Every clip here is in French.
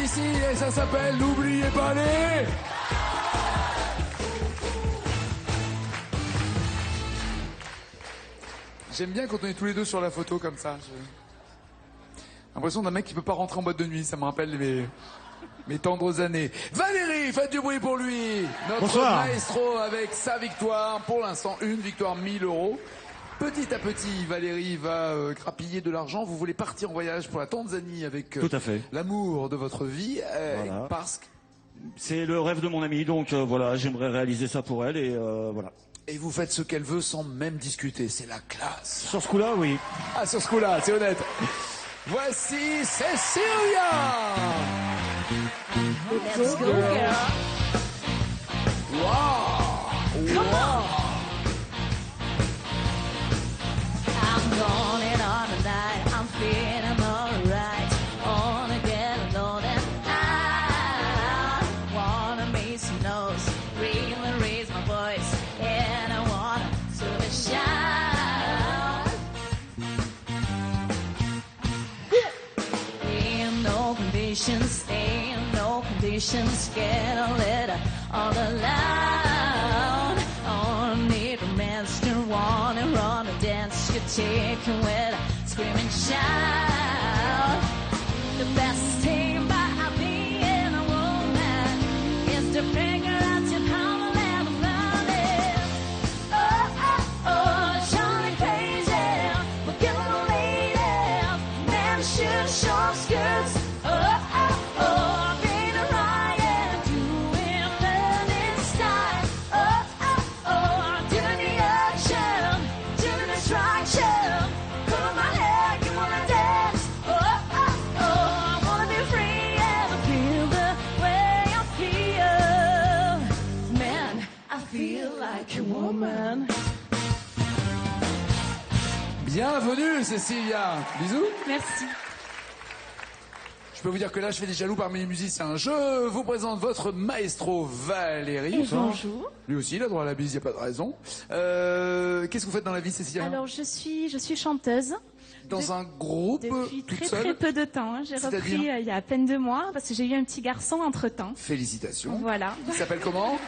ici et ça s'appelle N'oubliez pas les... J'aime bien quand on est tous les deux sur la photo comme ça. J'ai l'impression d'un mec qui peut pas rentrer en boîte de nuit. Ça me rappelle mes tendres années. Valérie, faites du bruit pour lui. Notre Bonsoir. maestro avec sa victoire. Pour l'instant, une victoire 1000 €. Petit à petit, Valérie va grappiller de l'argent. Vous voulez partir en voyage pour la Tanzanie avec Tout à fait. l'amour de votre vie. Voilà. Parce que... C'est le rêve de mon amie, donc voilà, j'aimerais réaliser ça pour elle et voilà. Et vous faites ce qu'elle veut sans même discuter. C'est la classe. Sur ce coup-là, oui. Ah, sur ce coup-là, c'est honnête. Voici Cecilia. Let's go, girl. Wow. Come on. I'm going on tonight. I'm feeling alright. Wanna get alone and I wanna make some noise. Really raise my voice. And I wanna sort of shout. Ain't no conditions, ain't no conditions. Get a letter all alone. Only romance to wanna run and dance. You take it with a scream and shout. The best thing about being a woman is to figure out your power and find it. Oh, oh, oh, Johnny crazy, but give them a lady. Man, shoot short skirts. Oh, oh, oh, being a riot, doing learning style. Oh, oh, oh, doing the action, doing the distraction. Pull my hair, you wanna dance. Oh, oh, oh, I wanna be free and feel the way I feel. Man, I feel like a woman. Bienvenue, Cecilia. Bisous. Merci. Je peux vous dire que là, je fais des jaloux parmi les musiciens. Je vous présente votre maestro Valérie. Bonjour. Lui aussi, il a droit à la bise, il n'y a pas de raison. Qu'est-ce que vous faites dans la vie, Cecilia? Alors, je suis chanteuse. Dans un groupe, Depuis toute très seule? très peu de temps. J'ai C'est-à-dire repris il y a à peine 2 mois parce que j'ai eu un petit garçon entre-temps. Félicitations. Voilà. Il s'appelle comment?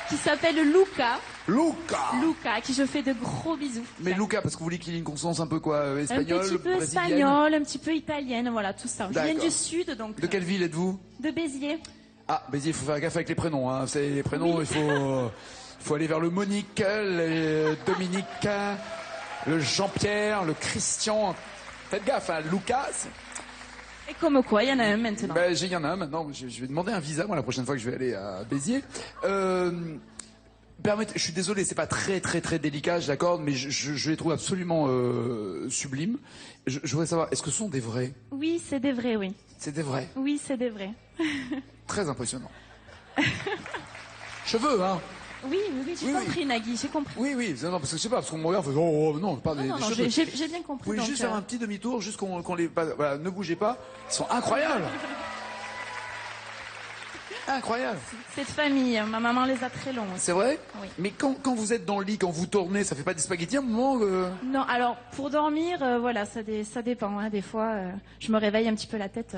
Qui s'appelle Luca. Luca. Luca, à qui je fais de gros bisous. Mais Luca, parce que vous voulez qu'il ait une consonance un peu quoi, espagnole, un petit peu brésilienne? espagnol, un petit peu italienne, voilà, tout ça. Je viens D'accord. du sud, donc. De quelle ville êtes-vous? De Béziers. Ah, Béziers, il faut faire gaffe avec les prénoms. Hein. C'est les prénoms, Oui. il faut aller vers le Monique, le Dominique, le Jean-Pierre, le Christian. Faites gaffe, hein, Lucas. Et comme quoi, il y en a un maintenant. Ben, il y en a un maintenant. Je vais demander un visa, moi, la prochaine fois que je vais aller à Béziers. Permettez, je suis désolé, c'est pas très délicat, je l'accorde, mais je les trouve absolument sublimes. Je voudrais savoir, est-ce que ce sont des vrais? Oui, c'est des vrais, oui. C'est des vrais. Oui, c'est des vrais. Très impressionnant. Cheveux, hein? Oui, j'ai Oui, compris, Nagui, j'ai compris. Oui, non, parce que je sais pas, parce qu'on me regarde, on fait, oh, non, pas des Non, cheveux. j'ai bien compris. Vous pouvez donc, juste faire un petit demi-tour, juste qu'on les... Voilà, ne bougez pas, ils sont incroyables. Incroyable. C'est de famille, ma maman les a très longs aussi. C'est vrai? Oui. Mais quand vous êtes dans le lit, quand vous tournez, ça fait pas des spaghettis à un moment Non, alors pour dormir, voilà, ça dépend. Hein. Des fois, je me réveille un petit peu la tête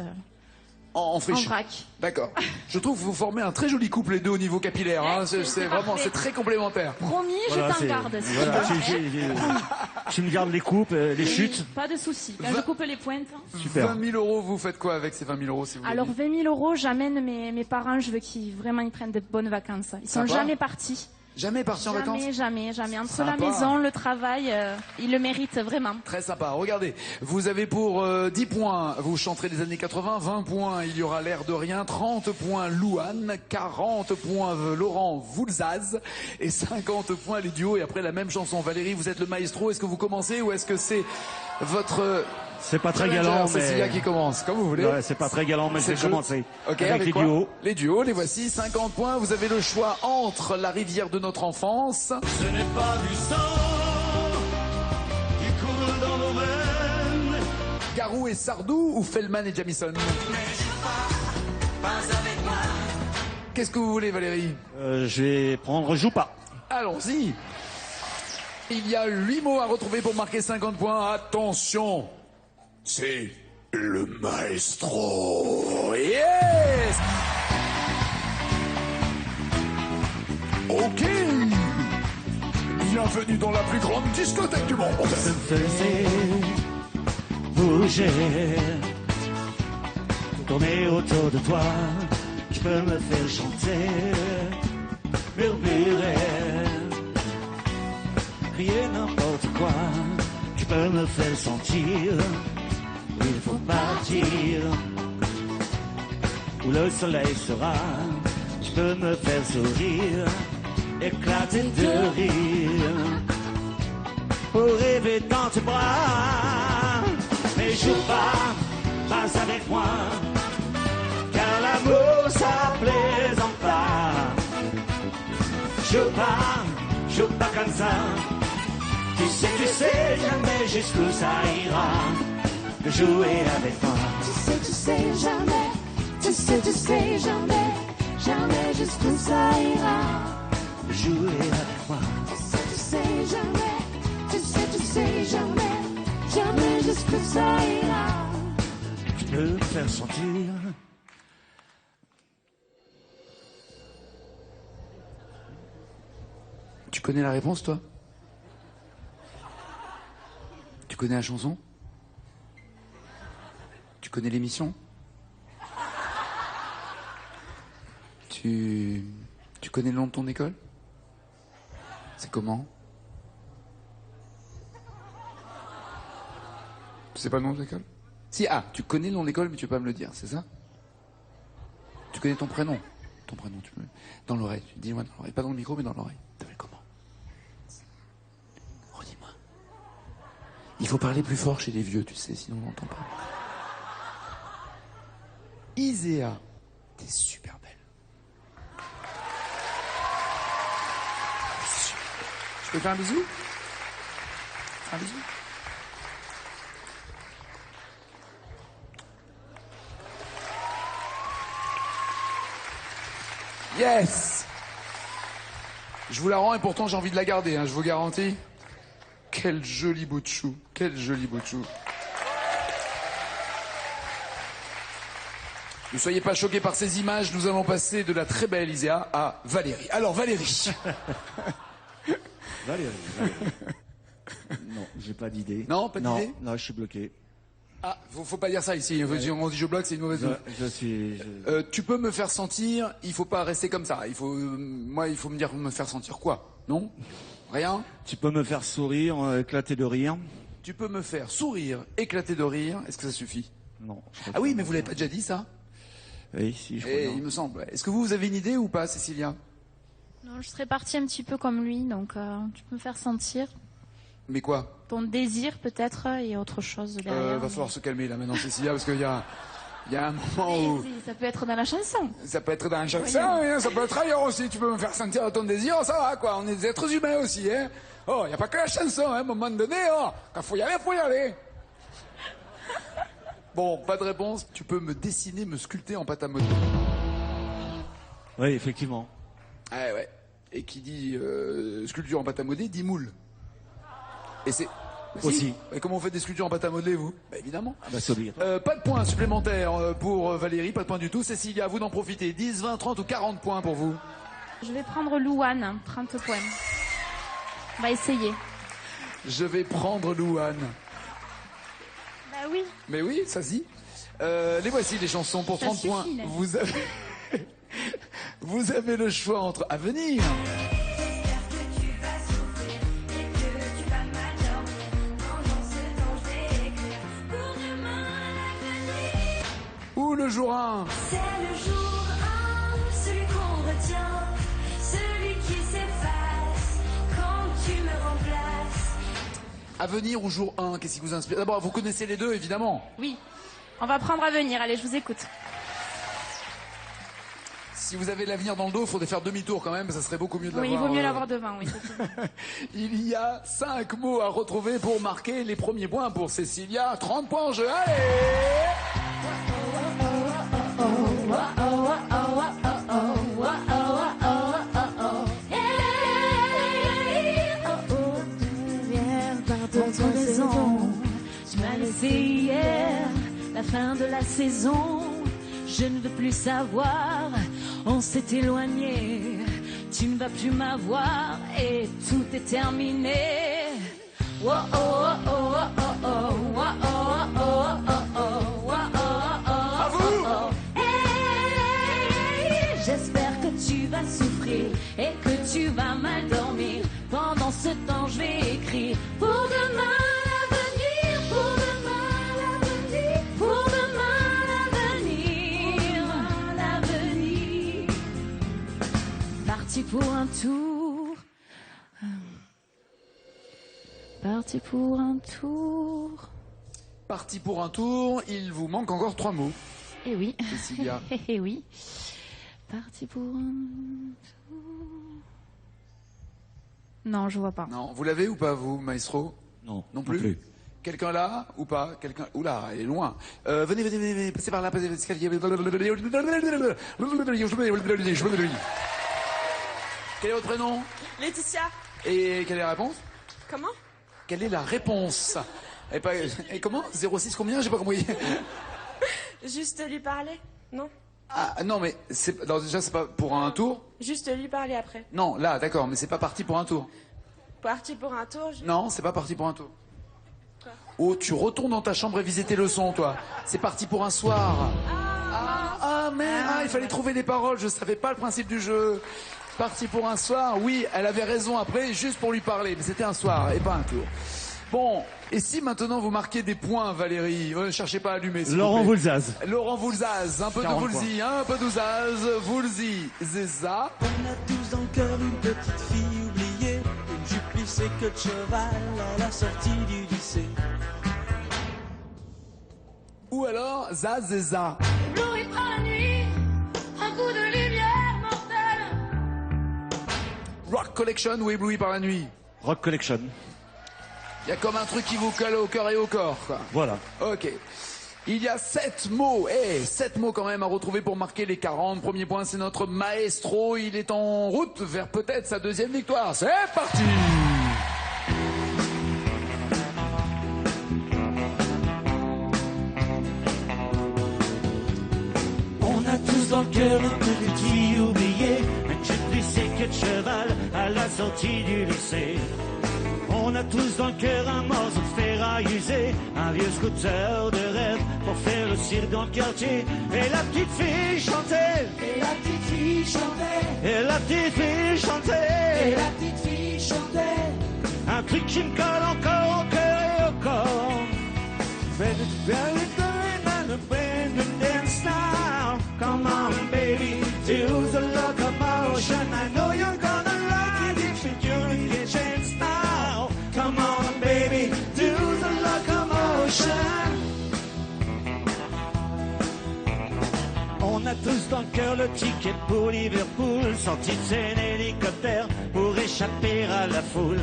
en en friche? vrac. D'accord. Je trouve que vous formez un très joli couple les deux au niveau capillaire. Hein. C'est vraiment, parfait. c'est très complémentaire. Promis, Voilà, je t'en c'est- garde. si voilà, tu veux. tu me gardes les coupes, les chutes. Pas de soucis. Quand je coupe les pointes. Hein. Super. 20 000 €, vous faites quoi avec ces 20 000 € si vous Alors voulez 20 000 €, j'amène mes parents. Je veux qu'ils vraiment ils prennent de bonnes vacances. Ils sont Sympa. jamais partis. Jamais parti en vacances? Jamais. Entre Sympa. la maison, le travail, ils le méritent vraiment. Très sympa. Regardez, vous avez pour 10 points, vous chanterez les années 80, 20 points, il y aura l'air de rien, 30 points Louane, 40 points Laurent Voulzaz et 50 points les duos. Et après la même chanson. Valérie, vous êtes le maestro, est-ce que vous commencez ou est-ce que c'est votre... C'est pas très challenger, galant, Cecilia mais... qui commence, comme vous voulez. Ouais, c'est pas très galant, mais je C'est vais le jeu. commencer. Ok, avec les quoi duos. Les duos, les voici, 50 points. Vous avez le choix entre La rivière de notre enfance, Ce n'est pas du sang qui coule dans nos veines. Garou et Sardou ou Feldman et Jamison. Pas avec moi. Qu'est-ce que vous voulez, Valérie? Je vais prendre Joue pas. Allons-y. Il y a 8 mots à retrouver pour marquer 50 points. Attention, c'est le maestro. Yes! Ok. Bienvenue dans la plus grande discothèque du monde. Me faisais bouger, tourner autour de toi. Tu peux me faire chanter, murmurer, crier n'importe quoi. Tu peux me faire sentir où il faut partir, où le soleil sera. Tu peux me faire sourire, éclater de rire, pour rêver dans tes bras. Mais joue pas avec moi, car l'amour ça plaisante pas. Joue pas comme ça. Tu sais jamais jusqu'où ça ira de jouer avec moi. Tu sais jamais, tu sais jamais, jamais jusqu'où ça ira. De jouer avec moi. Tu sais jamais, tu sais jamais, jamais jusqu'où ça ira. Je peux me faire sentir. Tu connais la réponse, toi? Tu connais la chanson? Tu connais l'émission? Tu connais le nom de ton école? C'est comment? Tu sais pas le nom de l'école? Si, tu connais le nom de l'école, mais tu peux pas me le dire, c'est ça? Tu connais ton prénom? Ton prénom, tu peux... Dans l'oreille, dis-moi dans l'oreille. Pas dans le micro, mais dans l'oreille. T'appelles comment? Redis-moi. Il faut parler plus fort chez les vieux, tu sais, sinon on n'entend pas. Iséa, t'es super belle. Je peux faire un bisou? Un bisou? Yes! Je vous la rends et pourtant j'ai envie de la garder, hein, je vous garantis. Quel joli bout de chou, quel joli bout de chou. Ne soyez pas choqués par ces images, nous allons passer de la très belle Iséa à Valérie. Alors Valérie. Valérie. Non, j'ai pas d'idée. Non, pas d'idée? Non, je suis bloqué. Ah, faut pas dire ça ici. On dit je bloque, c'est une mauvaise nouvelle. Tu peux me faire sentir. Il faut pas rester comme ça. Il faut me dire me faire sentir quoi? Non? Rien? Tu peux me faire sourire, éclater de rire? Tu peux me faire sourire, éclater de rire. Est-ce que ça suffit? Non. Ah oui, mais vous l'avez pas déjà dit ça? Oui, si, je crois. Il me semble. Est-ce que vous avez une idée ou pas, Cécilia? Non, je serais partie un petit peu comme lui, donc tu peux me faire sentir Mais quoi? ton désir peut-être et autre chose derrière. Va falloir se calmer là maintenant, Cécilia, parce qu'il y a un moment où... Ça peut être dans la chanson. Ça peut être dans un chanson, hein, ça peut être ailleurs aussi. Tu peux me faire sentir ton désir, ça va quoi. On est des êtres humains aussi, hein. Oh, y a pas que la chanson, hein. À un moment donné, quand faut y aller, faut y aller. Bon, pas de réponse. Tu peux me dessiner, me sculpter en pâte à modeler. Oui, effectivement. Ah ouais. Et qui dit sculpture en pâte à modeler dit moule. Et c'est... Aussi. Si. Et comment on fait des sculptures en pâte à modeler, vous? Bah évidemment. Ah bah, c'est obligatoire. Pas de points supplémentaires pour Valérie, pas de points du tout. Cécilia, à vous d'en profiter. 10, 20, 30 ou 40 points pour vous. Je vais prendre Louane, 30 points. On va essayer. Je vais prendre Louane. Bah oui. Mais oui, ça se dit. Les voici les chansons pour Ça 30 suffit, points. là. Vous avez le choix entre Avenir. Ou le jour 1. C'est le jour 1, celui qu'on retient, celui qui s'efface quand tu me remplaces. Avenir ou jour 1, qu'est-ce qui vous inspire? D'abord, vous connaissez les deux, évidemment. Oui. On va prendre à venir. Allez, je vous écoute. Si vous avez l'avenir dans le dos, il faudrait faire demi-tour quand même, ça serait beaucoup mieux de Oui, il l'avoir. vaut mieux l'avoir devant, oui. Il y a 5 mots à retrouver pour marquer les premiers points pour Cécilia. 30 points en jeu, allez! Tu m'as laissé hier la la fin de la saison. Je ne veux plus savoir, on s'est éloigné. Tu ne vas plus m'avoir et tout est terminé. Oh oh oh oh oh oh oh oh oh oh oh oh oh. Hey, j'espère que tu vas souffrir et que tu vas mal dormir. Pendant ce temps, je vais écrire pour demain l'avenir, pour demain l'avenir, pour demain l'avenir, l'avenir. Parti pour un tour. Parti pour un tour. Parti pour un tour, il vous manque encore 3 mots. Eh oui. Cécilia. Eh oui. Parti pour un tour. Non, je vois pas. Non, vous l'avez ou pas, vous, maestro? Non, Non plus. Quelqu'un là ou pas? Quelqu'un? Oula, elle est loin. Venez, passez par là, passez par l'escalier. Quel est votre prénom? Laetitia. Et quelle est la réponse? Comment? Quelle est la réponse? Et comment? 06 combien? J'ai pas compris. Juste lui parler? Non? Ah non, mais non, déjà c'est pas pour un tour. Juste lui parler après. Non, là, d'accord, mais c'est pas parti pour un tour. Parti pour un tour? Non, c'est pas parti pour un tour. Oh, tu retournes dans ta chambre et viser tes leçons, toi. C'est parti pour un soir. Il fallait trouver les paroles, je savais pas le principe du jeu. Parti pour un soir, oui, elle avait raison après, juste pour lui parler, mais c'était un soir et pas un tour. Bon, et si maintenant vous marquez des points, Valérie, ne cherchez pas à allumer. Laurent Voulzaz. Laurent Voulzaz, un peu de 40 Voulzy, un peu d'Ouzaz, Voulzy, Zeza. On a tous dans le cœur une petite fille oubliée, une jupe plissée que de cheval à la sortie du lycée. Ou alors Zaz et Za. Ébloui par la nuit, un coup de lumière mortelle. Rock Collection ou Ébloui par la nuit. Rock Collection. Il y a comme un truc qui vous colle au cœur et au corps, quoi. Voilà. Ok. Il y a 7 mots, 7 mots quand même à retrouver pour marquer les 40. Premier point, c'est notre maestro. Il est en route vers peut-être sa 2e victoire. C'est parti! On a tous dans le cœur une petite fille oubliée, une jupe plissée que de cheval à la sortie du lycée. On a tous dans le cœur un morceau de ferraille usé, un vieux scooter de rêve pour faire le cirque dans le quartier. Et la petite fille chantait, Et la petite fille chantait, et la petite fille chantait, et la petite fille chantait. un truc qui me colle encore au cœur et au corps. Dance now, come on baby, do the locomotion. I know you're gonna like it if you get a chance now. Come on baby, do the locomotion. On a tous dans le cœur le ticket pour Liverpool, sorti de scène hélicoptère pour échapper à la foule.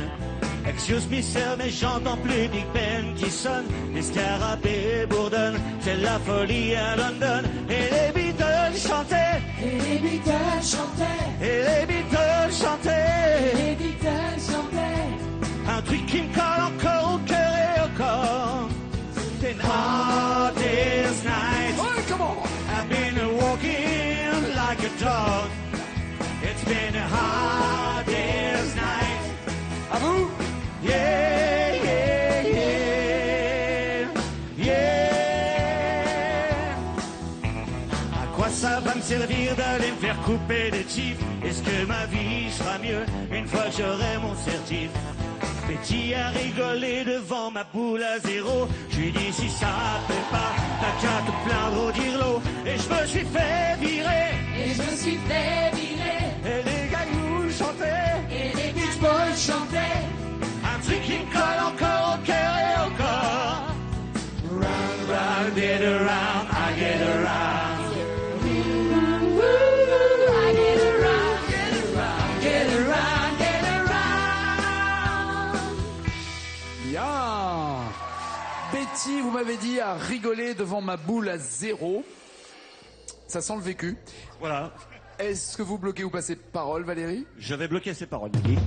Excuse me sir, mais j'entends plus Big Ben qui sonne, les scarabées bourdonnent, c'est la folie à London. Et les Beatles chantaient, Et les Beatles chantaient, et les Beatles et chantaient, les Beatles chantaient. un truc qui me colle encore au cœur et au corps. It's been hard day's night, Ouais, comment? I've been walking like a dog. It's been a hard day's night. À vous? Yeah, yeah, yeah, yeah. À quoi ça va me servir d'aller me faire couper des chiffres? Est-ce que ma vie sera mieux une fois que j'aurai mon certif? Betty a rigolé devant ma boule à zéro. Je lui dis si ça plaît pas, t'as qu'à te plaindre au dirlo. Et je me suis fait virer. Et je me suis fait virer. Et les gagnous chantaient. Et les Beach Boys chantaient. Un truc qui me colle encore au cœur et au corps. Round, round, get around, I get around. I get around, get around, get around, get around. Bien. Betty, vous m'avez dit, a rigolé devant ma boule à 0. Ça sent le vécu. Voilà. Est-ce que vous bloquez ou passez parole, Valérie? Je vais bloquer ces paroles, Nagui.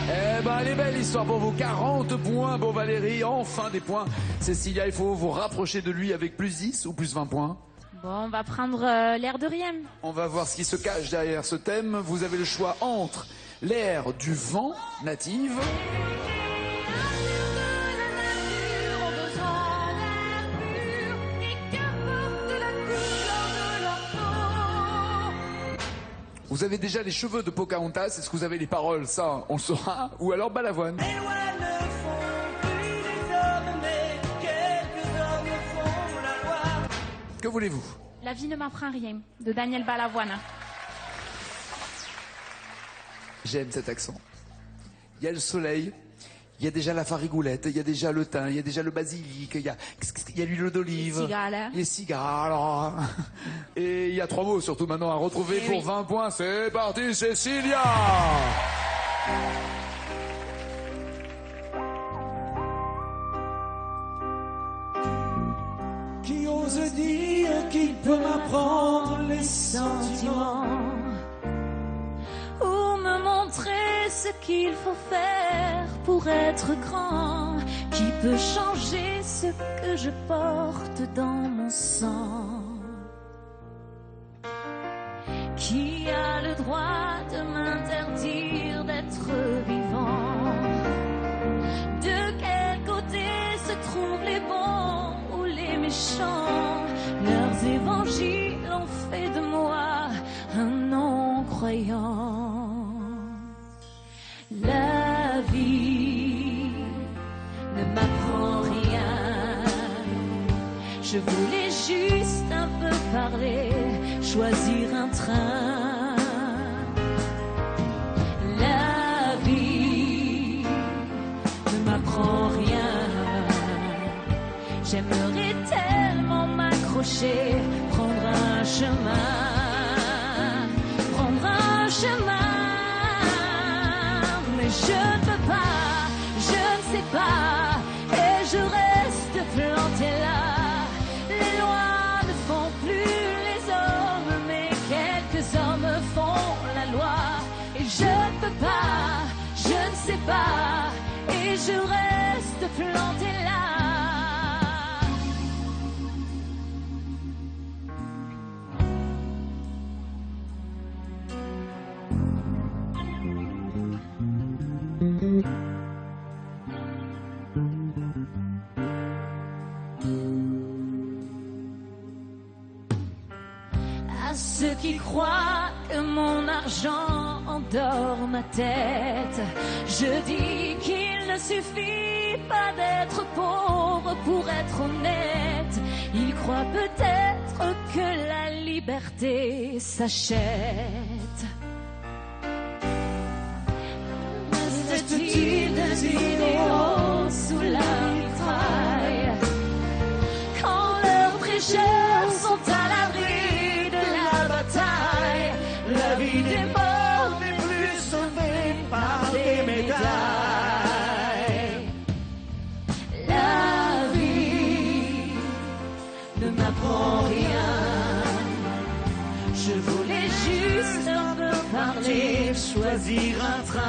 Eh ben, elle est belle l'histoire pour vous. 40 points pour Valérie. Enfin des points. Cécilia, il faut vous rapprocher de lui avec plus 10 ou plus 20 points. Bon, on va prendre l'air de rien. On va voir ce qui se cache derrière ce thème. Vous avez le choix entre l'air du vent native. Vous avez déjà les cheveux de Pocahontas. Est-ce que vous avez les paroles? Ça, on le saura. Ou alors Balavoine. Que voulez-vous? La vie ne m'apprend rien, de Daniel Balavoine. J'aime cet accent. Il y a le soleil, il y a déjà la farigoulette, il y a déjà le thym, il y a déjà le basilic, il y a l'huile d'olive, les cigales. Et il y a 3 mots surtout maintenant à retrouver pour 20 points. C'est parti, Cécilia! Qui ose dire qu'il peut m'apprendre les sentiments, ou me montrer ce qu'il faut faire pour être grand, qui peut changer ce que je porte dans mon sang, qui a le droit de m'interdire d'être vivant. De quel côté se trouvent les bons ou les méchants? Leurs évangiles ont fait de moi un non-croyant. La vie ne m'apprend rien. Je voulais juste un peu parler, choisir un train. La vie ne m'apprend rien. J'aimerais tellement m'accrocher, prendre un chemin, mais je ne peux pas, je ne sais pas, et je reste plantée là. Les lois ne font plus les hommes, mais quelques hommes font la loi. Et je ne peux pas, je ne sais pas, et je reste plantée là. À ceux qui croient que mon argent endort ma tête, je dis qu'il ne suffit pas d'être pauvre pour être honnête. Ils croient peut-être que la liberté s'achète. Reste-t-il des idéaux sous la mitraille quand leurs prêcheurs sont à l'abri de la bataille? La vie des morts n'est plus sauvée par des médailles. La vie ne m'apprend rien. Je voulais juste un peu parler, choisir un train.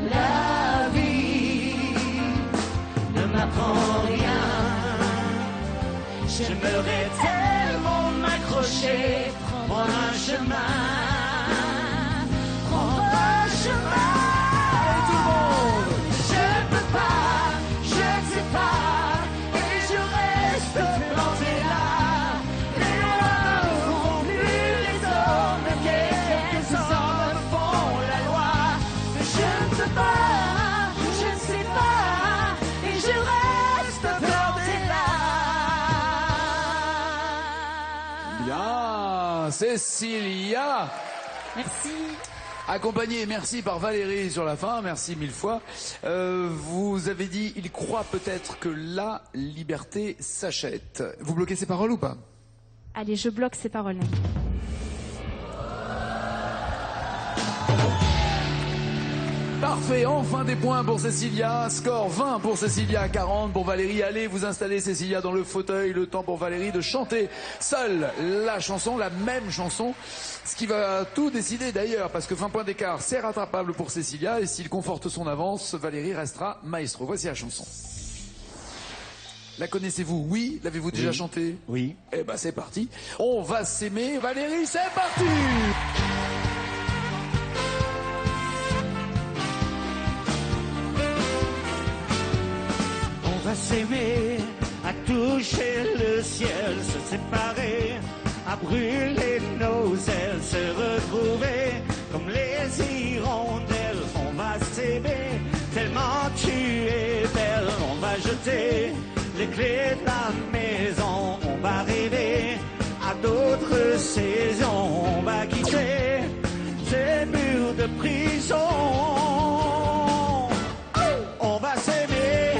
La vie ne m'apprend rien. J'aimerais tellement m'accrocher, prendre un chemin, prendre un chemin. Tout le monde! Je ne peux pas, je ne sais pas, et je reste planté là. Les lois ne font plus les hommes, quelques hommes font la loi. Mais je ne peux pas, je ne sais pas, et je reste planté là. Bien, Cécilia. Merci. Accompagné, merci par Valérie sur la fin, merci 1000 fois. Vous avez dit, il croit peut-être que la liberté s'achète. Vous bloquez ces paroles ou pas? Allez, je bloque ces paroles. Parfait, enfin des points pour Cécilia. Score 20 pour Cécilia, 40 pour Valérie. Allez vous installer, Cécilia, dans le fauteuil. Le temps pour Valérie de chanter seule la chanson, la même chanson. Ce qui va tout décider d'ailleurs, parce que 20 points d'écart, c'est rattrapable pour Cécilia. Et s'il conforte son avance, Valérie restera maestro. Voici la chanson. La connaissez-vous? Oui. L'avez-vous déjà chantée? Oui. Eh ben c'est parti. On va s'aimer. Valérie, c'est parti. On va s'aimer, à toucher le ciel, se séparer, à brûler nos ailes, se retrouver comme les hirondelles. On va s'aimer, tellement tu es belle. On va jeter les clés de la maison. On va rêver à d'autres saisons. On va quitter ces murs de prison. On va s'aimer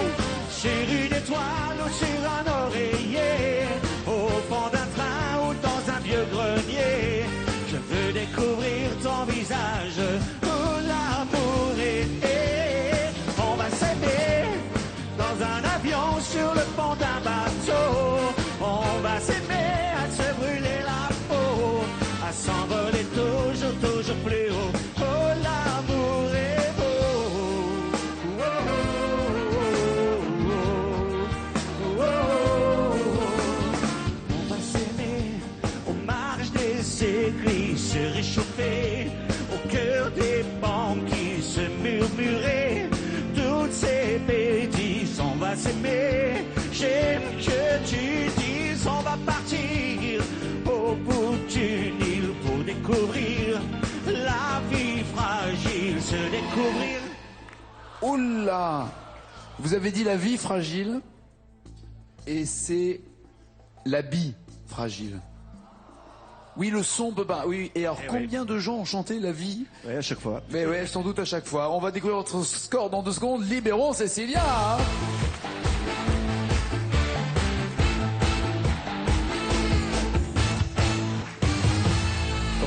sur une étoile ou sur un oreiller, au fond d'un train ou dans un vieux grenier. Je veux découvrir ton visage où l'amour est. On va s'aimer dans un avion sur le pont d'un bateau. On va s'aimer à se brûler la peau, à s'envoler toujours, toujours plus haut. Oh, l'amour est beau. Oh, oh, oh, oh, oh. On va s'aimer aux marges des églises, se réchauffer au cœur des banquiers, se murmurer toutes ces bêtises. On va s'aimer, j'aime que tu dises. On va partir au bout du Nil pour découvrir la vie fragile, se découvrir. Oula! Vous avez dit la vie fragile et c'est la bille fragile. Oui, le son peut pas. Oui, et alors combien de gens ont chanté la vie? Oui, à chaque fois. Mais ouais, sans doute à chaque fois. On va découvrir votre score dans 2 secondes. Libérons Cécilia.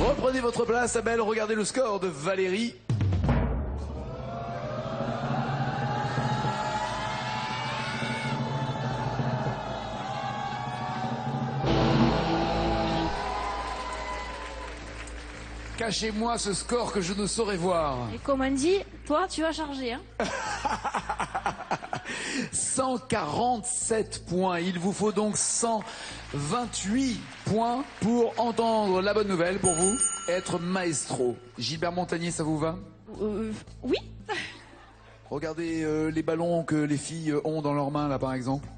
Reprenez votre place, Abel. Regardez le score de Valérie. Cachez-moi ce score que je ne saurais voir. Et comme on dit, toi, tu vas charger. Hein. 147 points. Il vous faut donc 128 points pour entendre la bonne nouvelle pour vous, être maestro. Gilbert Montagnier, ça vous va? Oui. Regardez les ballons que les filles ont dans leurs mains, là, par exemple.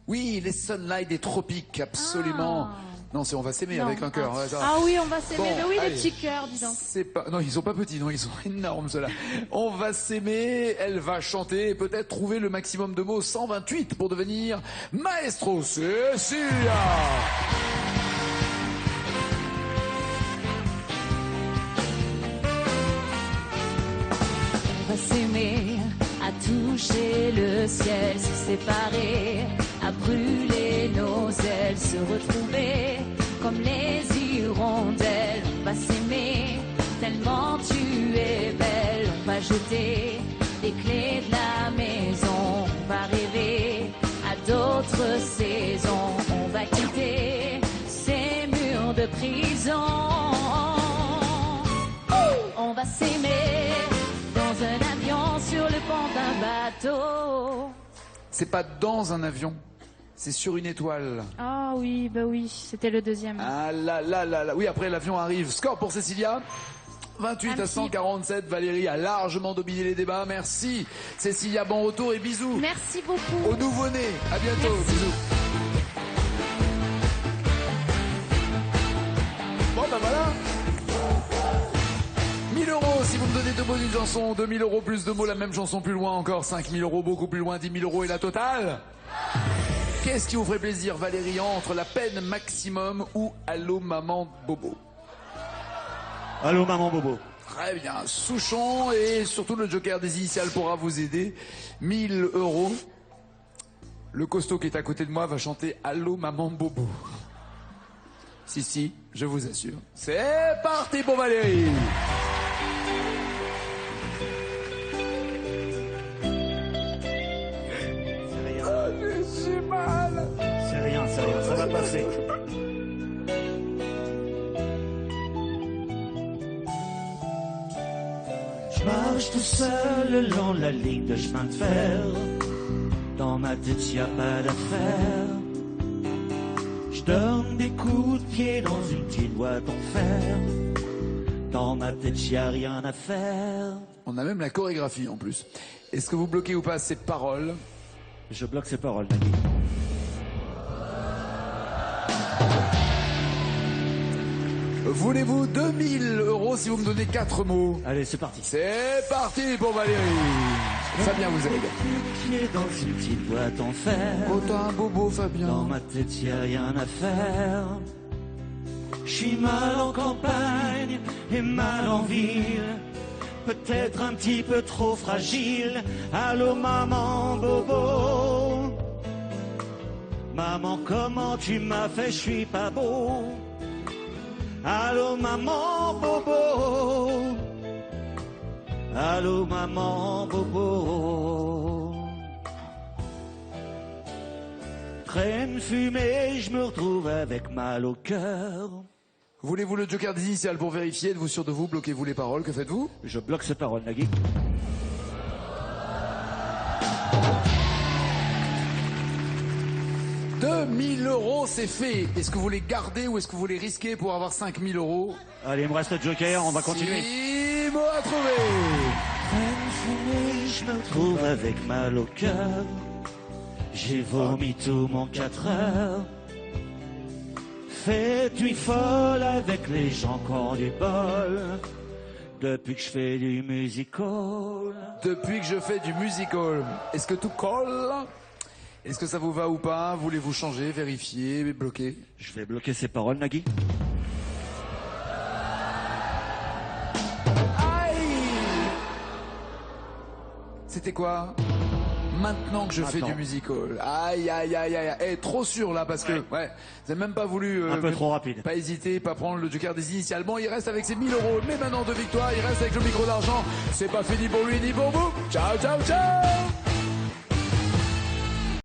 Oui, les sunlight des tropiques, absolument. Ah. Non, c'est on va s'aimer Non. avec un cœur. Ah. Ouais, ça. Ah oui, on va s'aimer. Bon, Mais oui, allez. les petits cœurs, dis donc. C'est pas... Non, ils sont pas petits, non, ils sont énormes, ceux-là. On va s'aimer, elle va chanter et peut-être trouver le maximum de mots, 128 pour devenir maestro. Cécilia. On va s'aimer, à toucher le ciel, se séparer, à brûler nos ailes, se retrouver comme les hirondelles. On va s'aimer, tellement tu es belle. On va jeter les clés de la maison. On va rêver à d'autres saisons. On va quitter ces murs de prison. On va s'aimer dans un avion sur le pont d'un bateau. C'est pas dans un avion, c'est sur une étoile. Ah oui, bah oui, c'était le deuxième. Ah là là là là. Oui, après l'avion arrive. Score pour Cécilia. 28 à Merci. 147. Valérie a largement dominé les débats. Merci. Cécilia, bon retour et bisous. Merci beaucoup. Au nouveau-né. À bientôt. Merci. Bisous. Bon, ben voilà. 1000 euros si vous me donnez 2 mots d'une chanson. 2000 euros plus 2 mots, la même chanson plus loin encore. 5000 euros beaucoup plus loin. 10 000 euros et la totale. Qu'est-ce qui vous ferait plaisir, Valérie, entre la peine maximum ou Allô Maman Bobo? Allô, maman Bobo. Très bien. Souchon et surtout le joker des initiales pourra vous aider. 1000 euros. Le costaud qui est à côté de moi va chanter Allô Maman Bobo. Si, je vous assure. C'est parti pour Valérie. marche tout seul le long de la ligne de chemin de fer. Dans ma tête, y a pas d'affaire. Je donne des coups de pied dans une petite boîte en fer. Dans ma tête, y a rien à faire. On a même la chorégraphie en plus. Est-ce que vous bloquez ou pas ces paroles? Je bloque ces paroles, Nagui. Voulez-vous 2000 € si vous me donnez 4 mots? Allez, c'est parti. C'est parti pour Valérie. Fabien vous aide. Pied dans une petite boîte en fer. Oh, t'as un bobo, Fabien. Dans ma tête, y a rien à faire. Je suis mal en campagne et mal en ville. Peut-être un petit peu trop fragile. Allô, maman, bobo. Maman, comment tu m'as fait, je suis pas beau. Allô, maman, bobo. Allô, maman, bobo. Traîne fumée, je me retrouve avec mal au cœur. Voulez-vous le joker des initiales pour vérifier? Êtes-vous sûr de vous? Bloquez-vous les paroles? Que faites-vous? Je bloque ces paroles, Nagui. « 2000 €, c'est fait. Est-ce que vous les gardez ou est-ce que vous les risquez pour avoir 5000 €? Allez, il me reste le joker, on va continuer. 6 mots à trouver. Je me retrouve avec mal au cœur. J'ai vomi tout mon 4 heures. Fais-tu folle avec les gens qui ont du bol. Depuis que je fais du musical. Depuis que je fais du musical, est-ce que tout colle? Est-ce que ça vous va ou pas? Voulez-vous changer, vérifier, bloquer? Je vais bloquer ces paroles, Nagui. C'était quoi? Maintenant que je fais du musical. Aïe, aïe, aïe, aïe. Eh, trop sûr là, parce que, ouais, vous avez même pas voulu... Un peu trop rapide. Pas hésiter, pas prendre le joker des initiales. Bon, il reste avec ses 1000 €. Mais maintenant de victoire, il reste avec le micro d'argent. C'est pas fini pour lui ni pour vous. Ciao, ciao, ciao!